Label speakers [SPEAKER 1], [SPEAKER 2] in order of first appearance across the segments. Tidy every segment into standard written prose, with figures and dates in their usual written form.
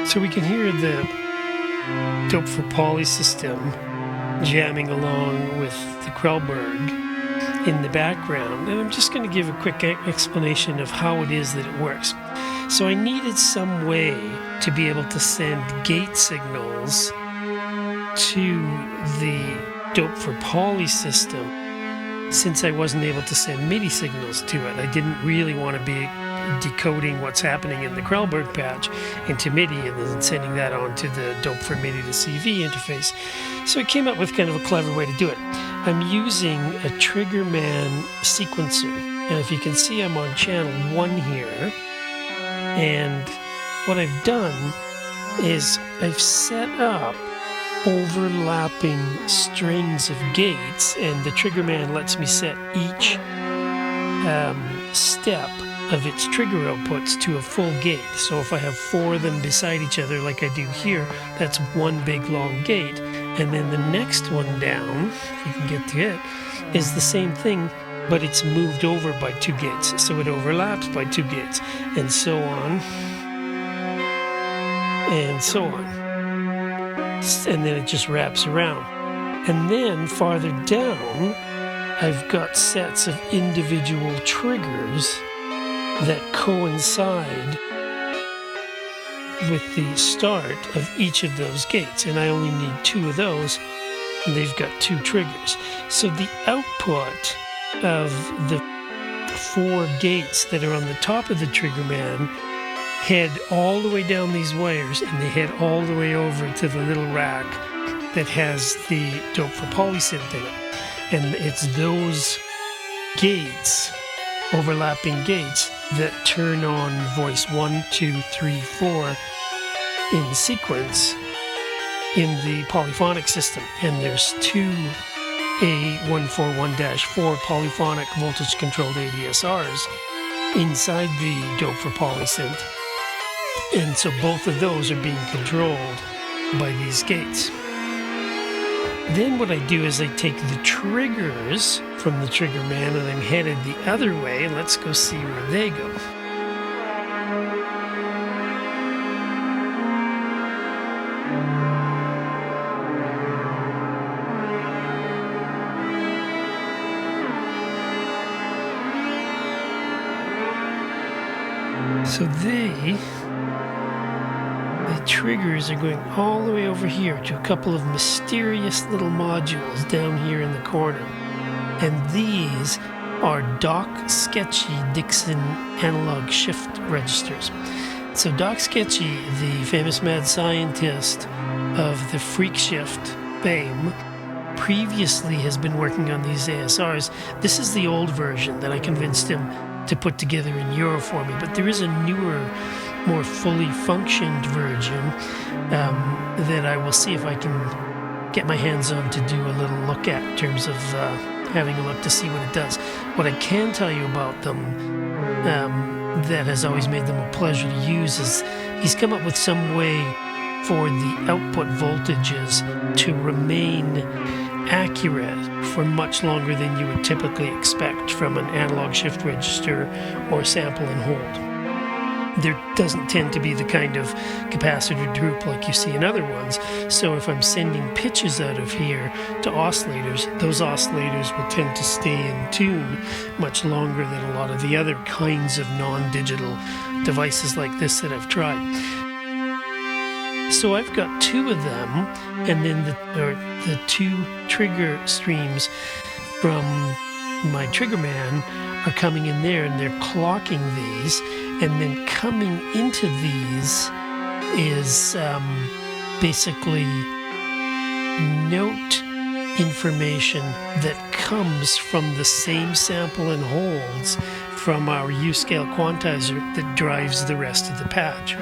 [SPEAKER 1] So we can hear the Doepfer poly system jamming along with the Krellberg in the background, and I'm just going to give a quick explanation of how it is that it works. So I needed some way to be able to send gate signals to the Doepfer poly system, since I wasn't able to send MIDI signals to it. I didn't really want to be decoding what's happening in the Krellberg patch into MIDI and then sending that on to the Doepfer MIDI to CV interface. So I came up with kind of a clever way to do it. I'm using a Triggerman sequencer, and if you can see, I'm on channel 1 here, and what I've done is I've set up overlapping strings of gates, and the Triggerman lets me set each step of its trigger outputs to a full gate. So if I have 4 of them beside each other like I do here, that's one big long gate, and then the next one down, if you can get to it, is the same thing, but it's moved over by 2 gates, so it overlaps by 2 gates, and so on, and so on. And then it just wraps around. And then farther down, I've got sets of individual triggers that coincide with the start of each of those gates, and I only need 2 of those, and they've got 2 triggers. So the output of the 4 gates that are on the top of the Triggerman head all the way down these wires, and they head all the way over to the little rack that has the Doepfer polysynth in it. And it's those gates, overlapping gates, that turn on voice 1, 2, 3, 4 in sequence in the polyphonic system. And there's 2 A141-4 polyphonic voltage controlled ADSRs inside the Doepfer polysynth. And so both of those are being controlled by these gates. Then what I do is I take the triggers from the Triggerman and I'm headed the other way, and let's go see where they go. So the triggers are going all the way over here to a couple of mysterious little modules down here in the corner. And these are Doc Sketchy Dixon analog shift registers. So Doc Sketchy, the famous mad scientist of the freak shift fame, previously has been working on these ASRs. This is the old version that I convinced him to put together in Euro for me, but there is a newer, more fully functioned version that I will see if I can get my hands on to do a little look at in terms of having a look to see what it does. What I can tell you about them that has always made them a pleasure to use is he's come up with some way for the output voltages to remain accurate for much longer than you would typically expect from an analog shift register or sample and hold. There doesn't tend to be the kind of capacitor droop like you see in other ones, so if I'm sending pitches out of here to oscillators, those oscillators will tend to stay in tune much longer than a lot of the other kinds of non-digital devices like this that I've tried. So I've got 2 of them, and then the 2 trigger streams from my Triggerman are coming in there, and they're clocking these, and then coming into these is basically note information that comes from the same sample and holds from our U-scale quantizer that drives the rest of the patch.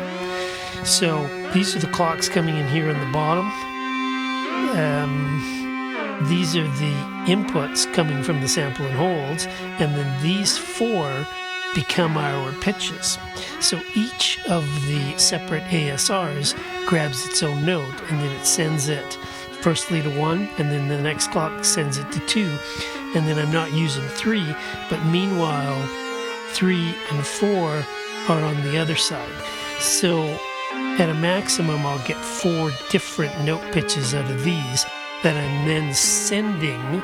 [SPEAKER 1] So these are the clocks coming in here on the bottom. These are the inputs coming from the sample and holds, and then these 4 become our pitches. So each of the separate ASRs grabs its own note, and then it sends it firstly to 1, and then the next clock sends it to 2, and then I'm not using 3, but meanwhile 3 and 4 are on the other side. So At a maximum, I'll get 4 different note pitches out of these that I'm then sending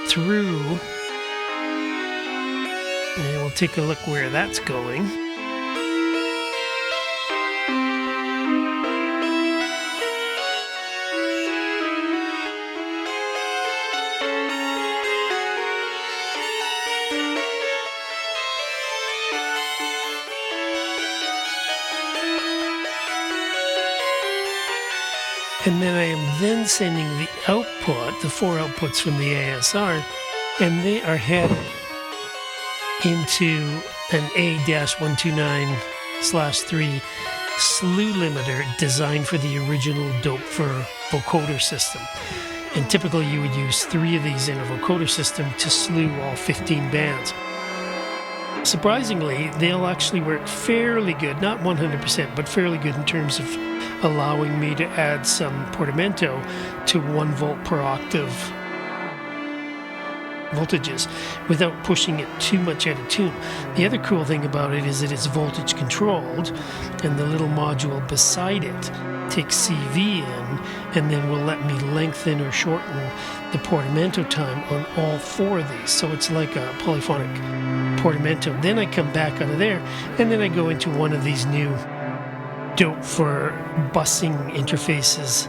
[SPEAKER 1] through. And we'll take a look where that's going. And then I am then sending the output, the 4 outputs from the ASR, and they are headed into an A-129/3 slew limiter designed for the original Doepfer vocoder system. And typically you would use 3 of these in a vocoder system to slew all 15 bands. Surprisingly, they'll actually work fairly good, not 100%, but fairly good in terms of allowing me to add some portamento to 1 volt per octave voltages without pushing it too much out of tune. The other cool thing about it is that it's voltage controlled, and the little module beside it takes CV in and then will let me lengthen or shorten the portamento time on all 4 of these. So it's like a polyphonic portamento. Then I come back out of there and then I go into one of these new Doepfer busing interfaces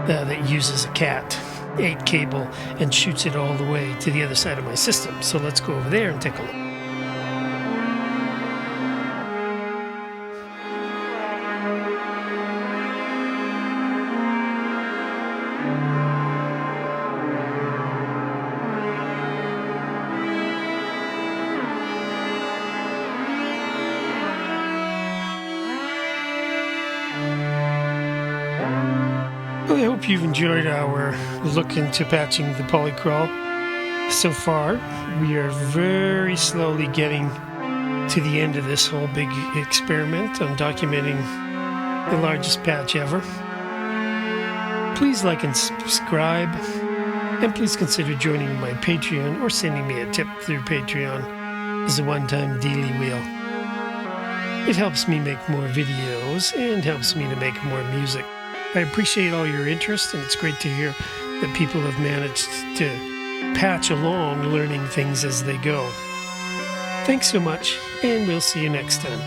[SPEAKER 1] that uses a Cat8 cable and shoots it all the way to the other side of my system. So let's go over there and take a look. Well, I hope you've enjoyed our look into patching the PolyKrell. So far, we are very slowly getting to the end of this whole big experiment on documenting the largest patch ever. Please like and subscribe, and please consider joining my Patreon or sending me a tip through Patreon as a one-time dealy wheel. It helps me make more videos and helps me to make more music. I appreciate all your interest, and it's great to hear that people have managed to patch along learning things as they go. Thanks so much, and we'll see you next time.